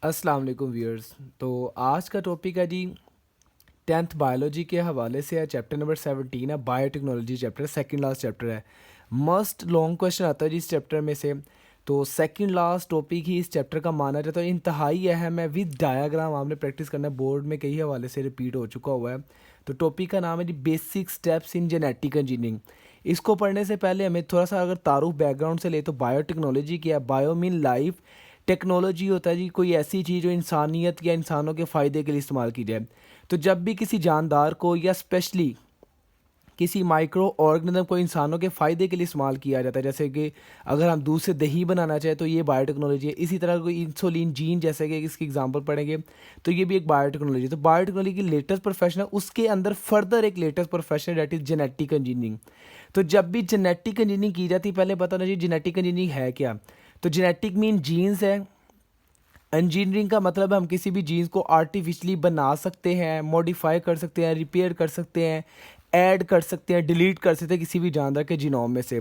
अस्सलाम वालेकुम व्यूअर्स। तो आज का टॉपिक है जी 10th बायोलॉजी के हवाले से है। चैप्टर नंबर 17 है, biotechnology chapter, second last chapter है। मस्ट लॉन्ग क्वेश्चन आता है जी इस चैप्टर में से। तो सेकंड लास्ट टॉपिक ही इस चैप्टर का माना जाता है, इंतहाई अहम है, विद डायग्राम आपने प्रैक्टिस करना है। बोर्ड में कई हवाले से रिपीट हो चुका हुआ है। तो टॉपिक का नाम है जी basic steps in genetic engineering. इसको पढ़ने से पहले हमें थोड़ा सा अगर तारुफ बैकग्राउंड से ले तो बायोटेक्नोलॉजी क्या है। बायो मीन लाइफ, टेक्नोलॉजी होता है जी कोई ऐसी चीज़ जो इंसानियत या इंसानों के फ़ायदे के लिए इस्तेमाल की जाए। तो जब भी किसी जानदार को या स्पेशली किसी माइक्रो ऑर्गेनिज्म को इंसानों के फ़ायदे के लिए इस्तेमाल किया जाता है, जैसे कि अगर हम दूध से दही बनाना चाहें तो ये बायोटेक्नोलॉजी है। इसी तरह कोई इंसुलिन जीन, जैसे कि इसकी एग्जांपल पढ़ेंगे तो ये भी एक बायोटेक्नोलॉजी है। तो बायोटेक्नोलॉजी की लेटेस्ट प्रोफेशन है, उसके अंदर फर्दर एक लेटेस्ट प्रोफेशन है, दैट इज़ जेनेटिक इंजीनियरिंग। तो जब भी जेनेटिक इंजीनियरिंग की जाती है, पहले पता होना चाहिए जेनेटिक इंजीनियरिंग है क्या। तो जेनेटिक मीन जीन्स है। इंजीनियरिंग का मतलब है हम किसी भी जीन्स को आर्टिफिशियली बना सकते हैं, मॉडिफाई कर सकते हैं, रिपेयर कर सकते हैं, ऐड कर सकते हैं, डिलीट कर सकते हैं किसी भी जानवर के जीनोम में से।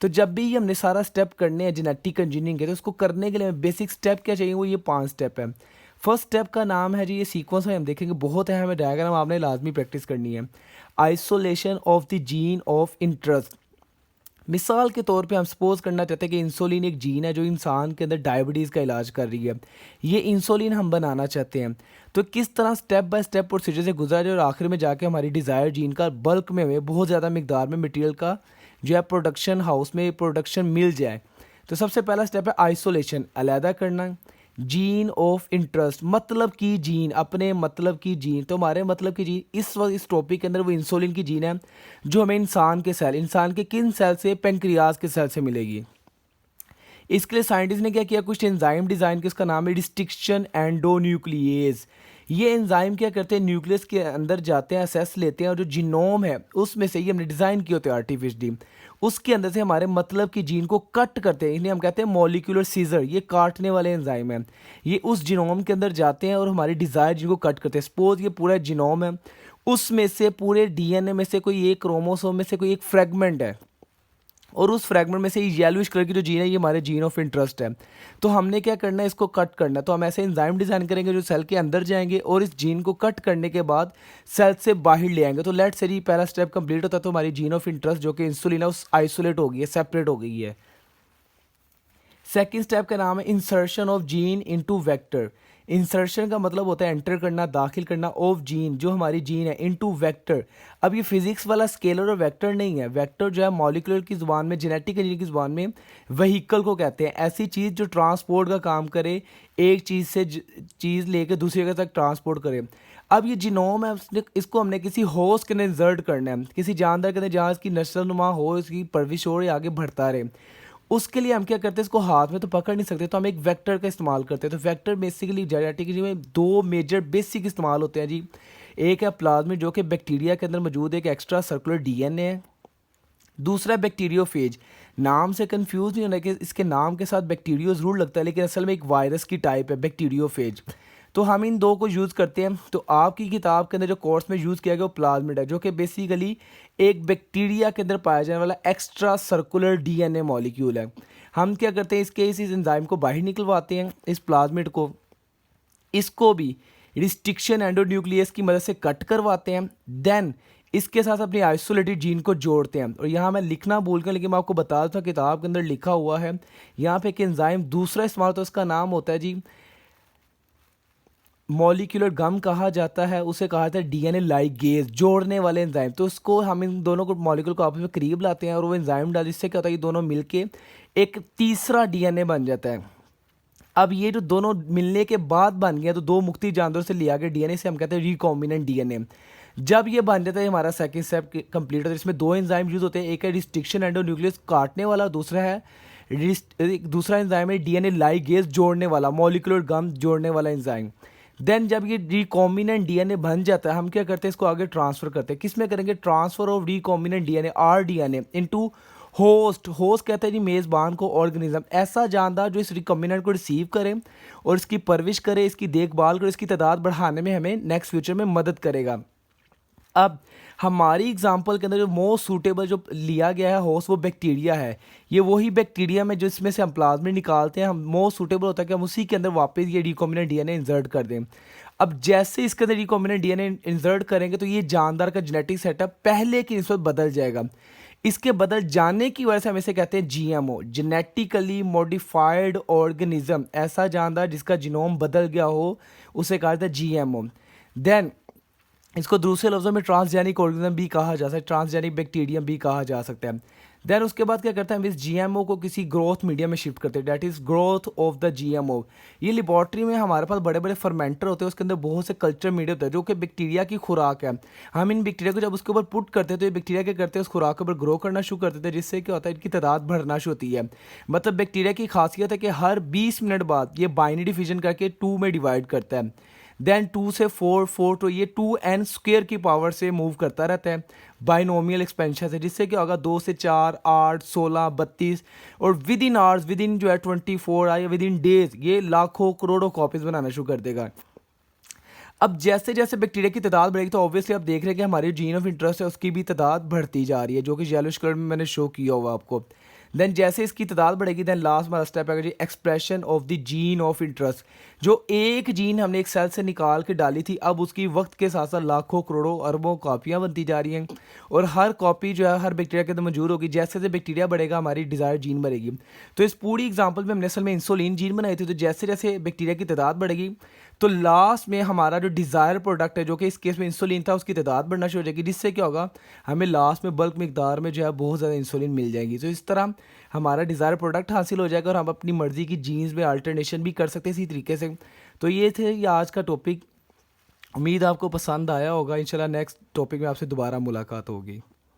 तो जब भी हमने सारा स्टेप करने हैं जेनेटिक इंजीनियरिंग के, तो उसको करने के लिए बेसिक स्टेप क्या चाहिए, वो ये 5 स्टेप है। फर्स्ट स्टेप का नाम है जी, ये सीक्वेंस में हम देखेंगे, बहुत अहम है, डायग्राम आपने लाजमी प्रैक्टिस करनी है। Isolation of the gene of interest. मिसाल के तौर पे हम सपोज करना चाहते हैं कि इंसुलिन एक जीन है जो इंसान के अंदर डायबिटीज़ का इलाज कर रही है। ये इंसुलिन हम बनाना चाहते हैं, तो किस तरह स्टेप बाय स्टेप प्रोसीजर से गुजरा जाए और आखिर में जाके हमारी डिज़ायर जीन का बल्क में हमें बहुत ज़्यादा मकदार में मटेरियल का जो है प्रोडक्शन हाउस में प्रोडक्शन मिल जाए। तो सबसे पहला स्टेप है आइसोलेशन, अलहदा करना। जीन ऑफ इंटरेस्ट, मतलब की जीन, अपने मतलब की जीन। तो हमारे मतलब की जीन इस वक्त इस टॉपिक के अंदर वो इंसुलिन की जीन है जो हमें इंसान के किन सेल से, पेंक्रियाज के सेल से मिलेगी। इसके लिए साइंटिस्ट ने क्या किया, कुछ एंजाइम डिज़ाइन किया, उसका नाम है रिस्ट्रिक्शन एंडोन्यूक्लिएज। ये एंजाइम क्या करते हैं, न्यूक्लियस के अंदर जाते हैं, असेस लेते हैं, और जो जीनोम है उसमें से ये हमने डिज़ाइन किए होते हैं आर्टिफिशियली, उसके अंदर से हमारे मतलब की जीन को कट करते हैं। इन्हें हम कहते हैं मॉलिक्यूलर सीजर। ये काटने वाले एंजाइम हैं, ये उस जीनोम के अंदर जाते हैं और हमारी डिज़ायर जीन को कट करते हैं। सपोज ये पूरा जीनोम है, उसमें से पूरे डीएनए में से कोई एक क्रोमोसोम में से कोई एक फ्रेगमेंट है, और उस फ्रैगमेंट में से येलोइश कलर की जो जीन है ये हमारे जीन ऑफ इंटरेस्ट है। तो हमने क्या करना है, इसको कट करना है। तो हम ऐसे एंजाइम डिज़ाइन करेंगे जो सेल के अंदर जाएंगे और इस जीन को कट करने के बाद सेल से बाहर ले आएंगे। तो लेट से जी पहला स्टेप कंप्लीट होता है, तो हमारी जीन ऑफ इंटरेस्ट जो कि इंसुलिन है उस आइसोलेट हो गई है, सेपरेट हो गई है। सेकेंड स्टेप का नाम है insertion of gene into vector. Insertion का मतलब होता है एंटर करना, दाखिल करना, ऑफ जीन, जो हमारी जीन है, इनटू वेक्टर। अब ये फिजिक्स वाला स्केलर और वेक्टर नहीं है। वेक्टर जो है मॉलिक्यूलर की ज़ुबान में, जेनेटिक इंजीनियरिंग की ज़ुबान में व्हीकल को कहते हैं। ऐसी चीज़ जो ट्रांसपोर्ट का काम करे, एक चीज़ से चीज़ लेके दूसरी जगह तक ट्रांसपोर्ट करे। अब ये जीनोम है, इसको हमने किसी होस्ट के अंदर इंसर्ट करना है, किसी जानदार के अंदर जहाँ इसकी नस्ल नुमा हो, इसकी परवरिश हो, या आगे बढ़ता रहे। उसके लिए हम क्या करते हैं, इसको हाथ में तो पकड़ नहीं सकते, तो हम एक वेक्टर का इस्तेमाल करते हैं। तो वेक्टर बेसिकली जेनेटिक में 2 मेजर बेसिक इस्तेमाल होते हैं जी। एक है प्लाज्मिड जो कि बैक्टीरिया के अंदर मौजूद है, एक एक्स्ट्रा सर्कुलर डीएनए है। दूसरा बैक्टीरियोफेज। नाम से कंफ्यूज नहीं होना कि इसके नाम के साथ बैक्टीरियो ज़रूर लगता है, लेकिन असल में एक वायरस की टाइप है बैक्टीरियोफेज। तो हम इन दो को यूज़ करते हैं। तो आपकी किताब के अंदर जो कोर्स में यूज़ किया गया वो प्लाज्मिड है, जो कि बेसिकली एक बैक्टीरिया के अंदर पाया जाने वाला एक्स्ट्रा सर्कुलर डीएनए मॉलिक्यूल है। हम क्या करते हैं, इसके इस एंजाइम को बाहर निकलवाते हैं, इस प्लाज्मिड को, इसको भी रिस्ट्रिक्शन एंडोन्यूक्लियस की मदद से कट करवाते हैं। देन इसके साथ अपनी आइसोलेटेड जीन को जोड़ते हैं। और यहाँ मैं लिखना भूल गया, लेकिन मैं आपको बता दूँ किताब के अंदर लिखा हुआ है। यहाँ पे एक एंजाइम दूसरा इस्तेमाल होता है, उसका नाम होता है जी मॉलिक्यूलर गम कहा जाता है, उसे कहा जाता है डीएनए लाइगेज, जोड़ने वाले एंजाइम। तो उसको हम इन दोनों को मॉलिक्यूल को आपस में करीब लाते हैं और वो एंजाइम डाल, इससे क्या होता है, ये दोनों मिलके एक तीसरा डीएनए बन जाता है। अब ये जो दोनों मिलने के बाद बन गया, तो 2 मुख्तलिफ जानवरों से लिया गया डीएनए से हम कहते हैं रिकॉम्बिनेंट डीएनए। जब ये बन जाता है हमारा सेकंड स्टेप कंप्लीट होता है। इसमें 2 एंजाइम यूज होते हैं, एक है रिस्ट्रिक्शन एंडोन्यूक्लियस काटने वाला, दूसरा है दूसरा एंजाइम है डीएनए लाइगेज जोड़ने वाला, मॉलिक्यूलर गम जोड़ने वाला एंजाइम। देन जब ये रिकॉम्बिनेंट डीएनए बन जाता है, हम क्या करते हैं, इसको आगे ट्रांसफर करते हैं। किस में करेंगे, transfer of recombinant DNA rDNA into host. Host कहते हैं जी मेज़बान को, ऑर्गेनिज्म, ऐसा जानदार जो इस रिकॉम्बिनेंट को रिसीव करे और इसकी परवरिश करे, इसकी देखभाल करे, इसकी तादाद बढ़ाने में हमें नेक्स्ट फ्यूचर में मदद करेगा। अब हमारी एग्जांपल के अंदर जो मोस्ट सूटेबल जो लिया गया है होस्ट वो बैक्टीरिया है। ये वही बैक्टीरिया में जिसमें से हम प्लाज्मिड निकालते हैं, हम मोस्ट सूटेबल होता है कि हम उसी के अंदर वापस ये रिकॉम्बिनेंट डीएनए इंसर्ट कर दें। अब जैसे इसके अंदर रिकॉम्बिनेंट डीएनए इंसर्ट करेंगे तो ये जानदार का जेनेटिक सेटअप पहले की निस्बत बदल जाएगा। इसके बदल जाने की वजह से हम इसे कहते हैं जीएमओ, जेनेटिकली मॉडिफाइड ऑर्गेनिज्म। ऐसा जानदार जिसका जीनोम बदल गया हो उसे कहा जाता है जीएमओ। देन इसको दूसरे लफ्ज़ों में ट्रांसजेनिक ऑर्गेनिज्म भी कहा जा सकता है, ट्रांसजेनिक बैक्टीरियम भी कहा जा सकता है। देन उसके बाद क्या करते हैं, हम इस जीएमओ को किसी ग्रोथ मीडियम में शिफ्ट करते हैं, that is growth of the GMO. ये लेबॉर्ट्री में हमारे पास बड़े बड़े फर्मेंटर होते हैं, उसके अंदर बहुत से कल्चर मीडिया होता है जो कि बैक्टीरिया की खुराक है। हम इन बैक्टीरिया को जब उसके ऊपर पुट करते हैं तो ये बैक्टीरिया क्या करते हैं, उस खुराक के ऊपर ग्रो करना शुरू कर देते हैं, जिससे क्या होता है इनकी तादाद बढ़ना शुरू होती है। मतलब बैक्टीरिया की खासियत है कि हर 20 मिनट बाद ये बाइनरी फिजन करके 2 में डिवाइड करता है। देन 2 से 4, 4 तो ये 2n स्क्वेयर की पावर से मूव करता रहता है बाइनोमियल एक्सपेंशन से, जिससे क्या होगा 2 से 4, 8, 16, 32 और with in hours, with in जो है 24 या विद इन डेज ये लाखों करोड़ों कॉपीज बनाना शुरू कर देगा। अब जैसे जैसे बैक्टीरिया की तादाद बढ़ेगी तो ऑब्वियसली आप देख रहे हैं कि हमारी जीन ऑफ इंटरेस्ट है उसकी भी तादाद बढ़ती जा रही है, जो कि येलोइश कलर में मैंने शो किया हुआ आपको। देन जैसे इसकी तादाद बढ़ेगी देन लास्ट हमारा स्टेप है जी expression of the gene of interest. जो एक जीन हमने एक सेल से निकाल के डाली थी, अब उसकी वक्त के साथ साथ लाखों करोड़ों अरबों कॉपियाँ बनती जा रही हैं और हर कॉपी जो है हर बैक्टीरिया के अंदर मौजूद होगी। जैसे जैसे बैक्टीरिया बढ़ेगा हमारी डिज़ायर जीन बढ़ेगी। तो इस पूरी एग्जांपल में हमने असल में इंसुलिन जीन बनाई थी। तो जैसे जैसे बैक्टीरिया की तादाद बढ़ेगी तो लास्ट में हमारा जो डिज़ायर प्रोडक्ट है जो कि इस केस में इंसुलिन था उसकी तादाद बढ़ना शुरू हो जाएगी, जिससे क्या होगा हमें लास्ट में बल्क मिकदार में जो है बहुत ज़्यादा इंसुलिन मिल जाएगी। तो इस तरह हमारा डिज़ायर प्रोडक्ट हासिल हो जाएगा और हम अपनी मर्ज़ी की जीन्स में अल्टरनेशन भी कर सकते हैं इसी तरीके से। तो ये थे ये आज का टॉपिक। उम्मीद आपको पसंद आया होगा। इंशाल्लाह नेक्स्ट टॉपिक में आपसे दोबारा मुलाकात होगी।